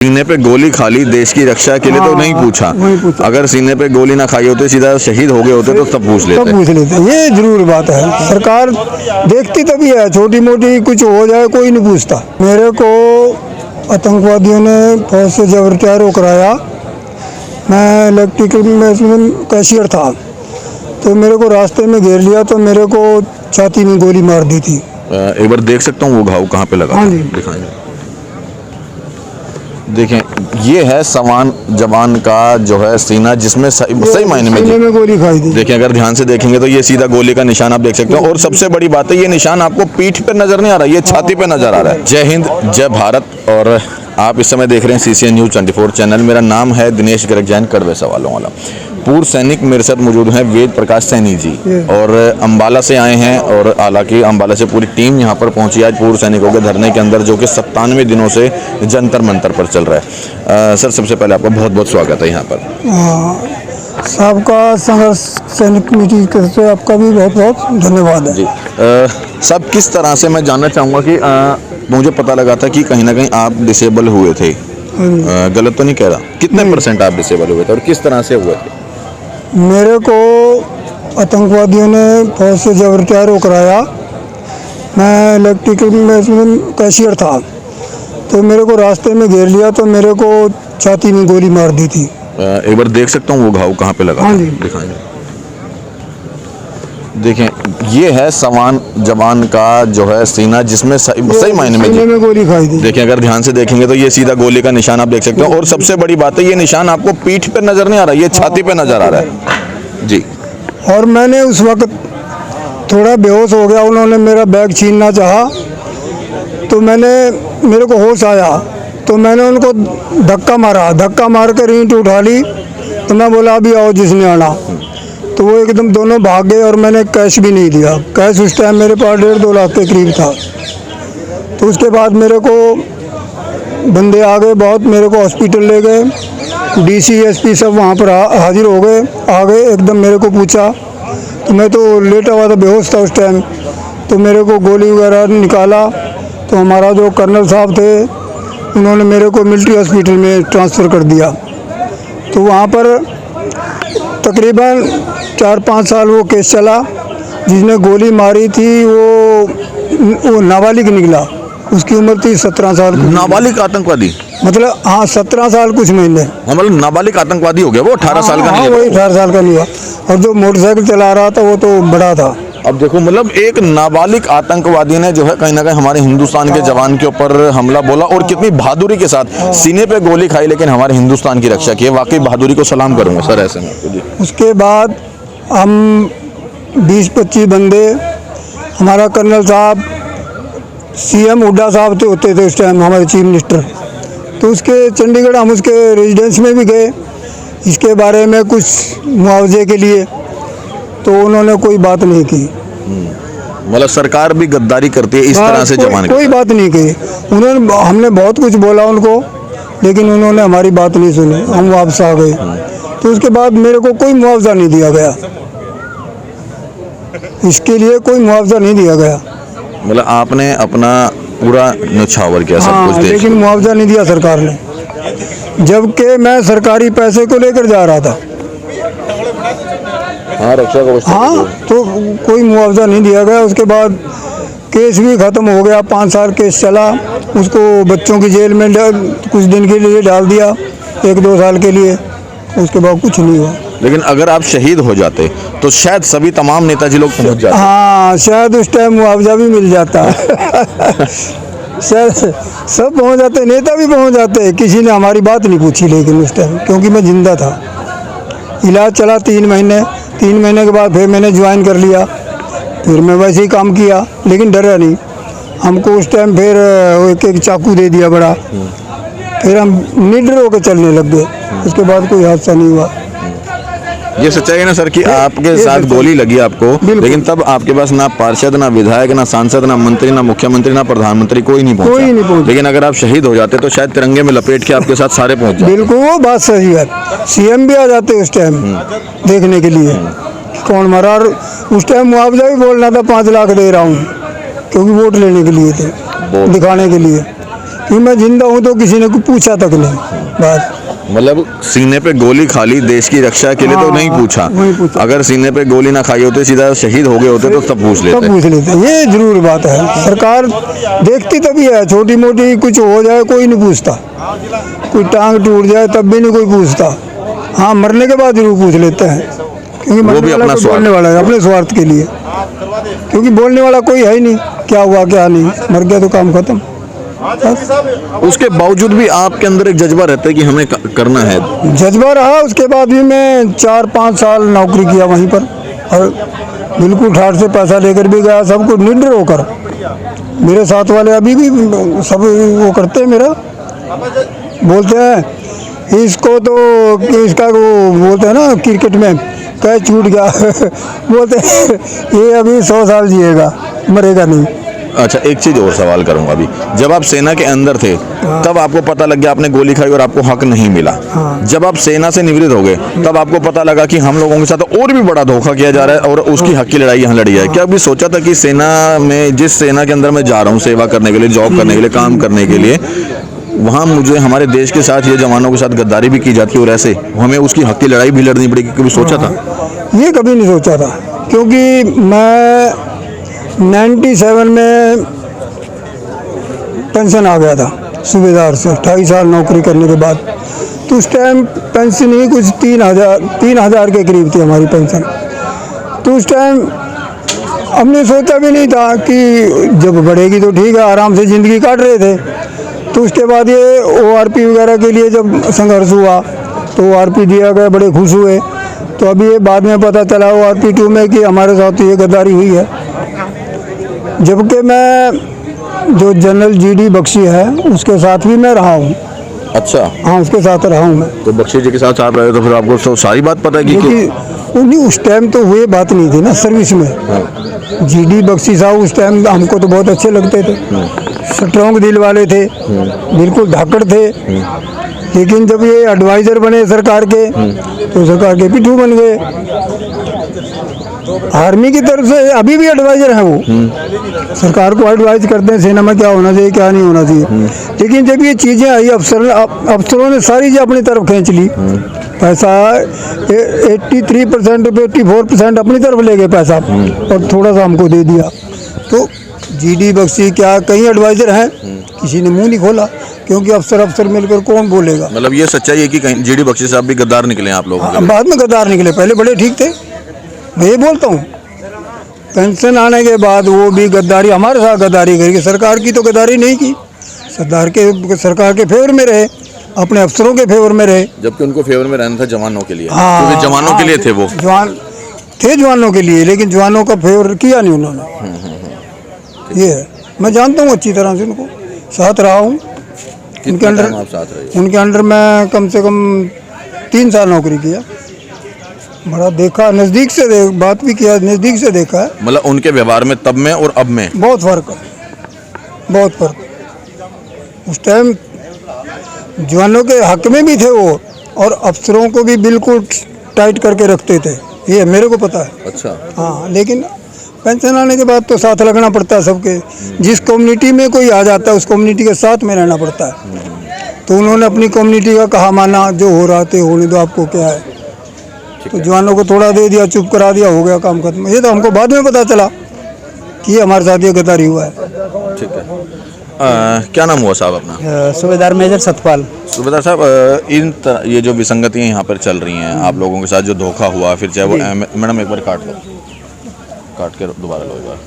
सीने पे गोली खा ली देश की रक्षा के लिए तो नहीं पूछा। अगर सीने पे गोली ना खाई होते सीधा शहीद हो गए होते तो तब पूछ लेते। ये जरूर बात है। सरकार देखती तभी है, छोटी मोटी कुछ हो जाए कोई नहीं पूछता। मेरे को आतंकवादियों ने फौज से जबरदस्ती कराया। मैं इलेक्ट्रिकल में कैशियर था, तो मेरे को रास्ते में घेर लिया, तो मेरे को छाती में गोली मार दी थी। एक बार देख सकता हूँ वो घाव कहाँ पे लगा? हाँ जी, दिखाएंगे। देखें, ये है सवान जवान का जो है सीना, जिसमें सही मायने में गोली खाई थी। देखिए, अगर ध्यान से देखेंगे तो ये सीधा गोली का निशान आप देख सकते हो। और सबसे बड़ी बात है, ये निशान आपको पीठ पे नजर नहीं आ रहा, ये छाती पे नजर आ रहा है। जय हिंद, जय भारत। और आप इस समय देख रहे हैं CCN न्यूज़ 24 चैनल। मेरा नाम है दिनेश गर्ग जैन, कड़वे सवालों वाला। पूर्व सैनिक मेरे साथ मौजूद हैं वेद प्रकाश सैनी जी, और अंबाला से आए हैं। और हालांकि अंबाला से पूरी टीम यहाँ पर पहुंची आज पूर्व सैनिकों के धरने के अंदर, जो कि 97 दिनों से जंतर मंतर पर चल रहा है। सर, सबसे पहले आपका बहुत बहुत स्वागत है यहाँ पर। सबका संघर्ष सैनिक कमेटी से आपका भी बहुत बहुत धन्यवाद है जी। सब किस तरह से, मैं जानना चाहूँगा कि मुझे पता लगा था कि कहीं ना कहीं आप डिसेबल हुए थे। गलत तो नहीं कह रहा? कितने % आप डिसेबल हुए थे और किस तरह से हुए थे? मेरे को आतंकवादियों ने फौज से जबरदस्ती कराया। मैं इलेक्ट्रिकल में कैशियर था, तो मेरे को रास्ते में घेर लिया, तो मेरे को छाती में गोली मार दी थी। एक बार देख सकता हूँ वो घाव कहाँ पे लगा? हाँ जी, दिखाएंगे। देखें, ये है सवान जवान का जो है सीना, जिसमें सही मायने में गोली खाई थी। देखिए, अगर ध्यान से देखेंगे तो ये सीधा गोली का निशान आप देख सकते हो। और सबसे बड़ी बात है, ये निशान आपको पीठ पे नजर नहीं आ रहा, ये छाती पे नजर आ रहा है जी। और मैंने उस वक्त थोड़ा बेहोश हो गया। उन्होंने मेरा बैग छीनना चाहा, तो मेरे को होश आया, तो मैंने उनको धक्का मार कर ईंट उठा ली। तो मैं बोला अभी आओ जिसने आना, तो वो एकदम दोनों भाग गए। और मैंने कैश भी नहीं दिया। कैश उस टाइम मेरे पास 1.5-2 लाख के करीब था। तो उसके बाद मेरे को बंदे आ गए बहुत, मेरे को हॉस्पिटल ले गए। DC SP सब वहाँ पर हाजिर हो गए, आ गए एकदम। मेरे को पूछा, तो मैं तो लेटा हुआ था, बेहोश था उस टाइम। तो मेरे को गोली वगैरह निकाला। तो हमारा जो कर्नल साहब थे, उन्होंने मेरे को मिलिट्री हॉस्पिटल में ट्रांसफ़र कर दिया। तो वहाँ पर तकरीबन 4-5 साल वो केस चला। जिसने गोली मारी थी वो नाबालिग निकला। उसकी उम्र थी 17 साल। नाबालिग आतंकवादी? मतलब हाँ, 17 साल कुछ महीने। मतलब नाबालिग आतंकवादी हो गया वो? 18 साल का नहीं है? वही 18 साल का नहीं हुआ। और जो मोटरसाइकिल चला रहा था वो तो बड़ा था। अब देखो, मतलब एक नाबालिग आतंकवादी ने जो है कहीं ना कहीं हमारे हिंदुस्तान के जवान के ऊपर हमला बोला, और कितनी बहादुरी के साथ सीने पे गोली खाई, लेकिन हमारे हिंदुस्तान की रक्षा की है। वाकई बहादुरी को सलाम करूंगा सर ऐसे में। उसके बाद हम 20-25 बंदे, हमारा कर्नल साहब CM हुड्डा साहब होते थे उस टाइम, हमारे चीफ मिनिस्टर। तो उसके चंडीगढ़ हम उसके रेजिडेंस में भी गए इसके बारे में कुछ मुआवजे के लिए, तो उन्होंने कोई बात नहीं की। मतलब सरकार भी गद्दारी करती है इस तरह से जवान? कोई बात नहीं की उन्होंने। हमने बहुत कुछ बोला उनको, लेकिन उन्होंने हमारी बात नहीं सुनी। हम वापस आ गए। तो उसके बाद मेरे को कोई मुआवजा नहीं दिया गया, इसके लिए कोई मुआवजा नहीं दिया गया। मतलब आपने अपना पूरा न्यौछावर किया सब कुछ, लेकिन मुआवजा नहीं दिया सरकार ने, जबकि मैं सरकारी पैसे को लेकर जा रहा था। हाँ, रक्षा का हाँ, तो कोई मुआवजा नहीं दिया गया। उसके बाद केस भी ख़त्म हो गया। 5 साल केस चला। उसको बच्चों की जेल में कुछ दिन के लिए डाल दिया, 1-2 साल के लिए। उसके बाद कुछ नहीं हुआ। लेकिन अगर आप शहीद हो जाते तो शायद सभी तमाम नेताजी लोग पहुंच जाते। हाँ, शायद उस टाइम मुआवजा भी मिल जाता। शायद सब पहुंच जाते, नेता भी पहुंच जाते। किसी ने हमारी बात नहीं पूछी, लेकिन उस टाइम क्योंकि मैं जिंदा था। इलाज चला 3 महीने। 3 महीने के बाद फिर मैंने ज्वाइन कर लिया। फिर मैं वैसे ही काम किया, लेकिन डरा नहीं। हमको उस टाइम फिर एक चाकू दे दिया बड़ा। फिर हम निडर होकर चलने लग गए। उसके बाद कोई हादसा नहीं हुआ। ये सच्चाई है ना सर कि आपके साथ गोली लगी आपको, लेकिन तब आपके पास ना पार्षद, ना विधायक, ना सांसद, ना मंत्री, ना मुख्यमंत्री, ना प्रधानमंत्री, कोई नहीं पहुंचा। लेकिन अगर आप शहीद हो जाते तो शायद तिरंगे में लपेट के आपके साथ सारे पहुंच जाते। बिल्कुल, वो बात सही है। CM भी आ जाते उस टाइम देखने के लिए कौन मरा। और उस टाइम मुआवजा भी बोलना था 5 लाख दे रहा हूँ, क्योंकि वोट लेने के लिए थे, दिखाने के लिए कि मैं जिंदा हूँ तो किसी ने कुछ पूछा तक नहीं। बस मतलब सीने पे गोली खा ली देश की रक्षा के लिए तो हाँ, नहीं पूछा, नहीं पूछा। अगर सीने पे गोली ना खाई होते सीधा शहीद हो गए होते तो तब पूछ तब लेते। पूछ लेते, ये जरूर बात है। सरकार देखती तभी है, छोटी मोटी कुछ हो जाए कोई नहीं पूछता, कोई टांग टूट जाए तब भी नहीं कोई पूछता। हाँ, मरने के बाद जरूर पूछ लेते हैं, क्योंकि मरने भी वाला अपना कोई स्वार्थ। बोलने वाला है अपने स्वार्थ के लिए, क्योंकि बोलने वाला कोई है ही नहीं, क्या हुआ क्या नहीं, मर गया तो काम खत्म। उसके बावजूद भी आपके अंदर एक जज्बा रहता है कि हमें करना है। जज्बा रहा। उसके बाद भी मैं 4-5 साल नौकरी किया वहीं पर, और बिल्कुल ठाठ से पैसा लेकर भी गया, सब कुछ निडर होकर। मेरे साथ वाले अभी भी सब वो करते हैं, मेरा बोलते हैं इसको तो, इसका वो बोलते हैं ना क्रिकेट में कैच छूट गया बोलते हैं ये अभी 100 साल जिएगा, मरेगा नहीं। अच्छा, एक चीज और सवाल करूंगा अभी, जब आप सेना के अंदर थे तब आपको पता लग गया आपने गोली खाई और आपको हक नहीं मिला। जब आप सेना से निवृत्त हो गए तब आपको पता लगा कि हम लोगों के साथ और भी बड़ा धोखा किया जा रहा है और उसकी हक की लड़ाई यहाँ लड़ी जाए। क्या अभी सोचा था कि सेना में, जिस सेना के अंदर मैं जा रहा हूँ सेवा करने के लिए, जॉब करने के लिए, काम करने के लिए, वहाँ मुझे हमारे देश के साथ, ये जवानों के साथ गद्दारी भी की जाती है और ऐसे हमें उसकी हक की लड़ाई भी लड़नी पड़ेगी? कभी सोचा था? ये कभी नहीं सोचा था, क्योंकि मैं 97 में पेंशन आ गया था सूबेदार से, 28 साल नौकरी करने के बाद। तो उस टाइम पेंशन ही कुछ 3,000 के करीब थी हमारी पेंशन। तो उस टाइम हमने सोचा भी नहीं था कि जब बढ़ेगी तो ठीक है, आराम से ज़िंदगी काट रहे थे। तो उसके बाद ये ORP वगैरह के लिए जब संघर्ष हुआ तो ORP दिया गया, बड़े खुश हुए। तो अभी ये बाद में पता चला ORP 2 में कि हमारे साथ ये गद्दारी हुई है। जबकि मैं जो जनरल GD बख्शी है उसके साथ भी मैं रहा हूँ। अच्छा, हाँ, उसके साथ रहा हूँ मैं। तो बख्शी जी के साथ आप रहे तो फिर आपको तो सारी बात पता है कि क्योंकि उन्हीं उस टाइम तो हुए बात नहीं थी ना सर्विस में। GD बख्शी साहब उस टाइम हमको तो बहुत अच्छे लगते थे, स्ट्रॉन्ग दिल वाले थे, बिल्कुल धाकड़ थे। लेकिन जब ये एडवाइज़र बने सरकार के तो सरकार के पिट्ठू बन गए। आर्मी की तरफ से अभी भी एडवाइज़र हैं वो, सरकार को एडवाइज करते हैं सेना में क्या होना चाहिए क्या नहीं होना चाहिए। लेकिन जब ये चीज़ें आई, अफसरों ने सारी चीज़ अपनी तरफ खींच ली। पैसा 83% 84% अपनी तरफ ले गए पैसा और थोड़ा सा हमको दे दिया। तो GD बख्शी क्या कई एडवाइज़र हैं, किसी ने मुंह नहीं खोला, क्योंकि अफसर मिलकर कौन बोलेगा। मतलब ये सच्चाई है कि कहीं GD बख्शी साहब भी गद्दार निकले आप लोगों के लिए? बाद में गद्दार निकले, पहले बड़े ठीक थे। मैं ये बोलता हूँ, पेंशन आने के बाद वो भी गद्दारी, हमारे साथ गद्दारी करी। सरकार की तो गद्दारी नहीं की, सरकार के फेवर में रहे, अपने अफसरों के फेवर में रहे। जबकि उनको फेवर में रहना था जवानों के लिए। हाँ, क्योंकि जवानों के लिए थे वो, जवानों के लिए, लेकिन जवानों का फेवर किया नहीं उन्होंने। ये है, मैं जानता हूँ अच्छी तरह से, उनको साथ रहा हूँ। उनके अंडर आप साथ रहे? उनके अंडर मैं कम से कम 3 साल नौकरी किया, बड़ा देखा, नज़दीक से बात भी किया, नज़दीक से देखा है। मतलब उनके व्यवहार में तब में और अब में बहुत फ़र्क है, बहुत फ़र्क। उस टाइम जवानों के हक में भी थे वो, और अफसरों को भी बिल्कुल टाइट करके रखते थे, ये मेरे को पता है। अच्छा, हाँ, लेकिन पेंशन आने के बाद तो साथ लगना पड़ता है सबके। जिस कम्युनिटी में कोई आ जाता है उस कम्युनिटी के साथ में रहना पड़ता है। तो उन्होंने अपनी कम्युनिटी का कहा माना, जो हो रहा थे होने दो, आपको क्या है। तो जवानों को थोड़ा दे दिया, चुप करा दिया, हो गया काम खत्म। ये तो हमको बाद में पता चला कि ये हमारे साथ ये गद्दारी हुआ है। ठीक है। क्या नाम हुआ साहब अपना? सूबेदार मेजर सतपाल। सूबेदार साहब, ये जो विसंगतियाँ यहाँ पर चल रही हैं आप लोगों के साथ, जो धोखा हुआ, फिर चाहे वो मैडम एक बार काट लो, काट के दोबारा लो एक बार।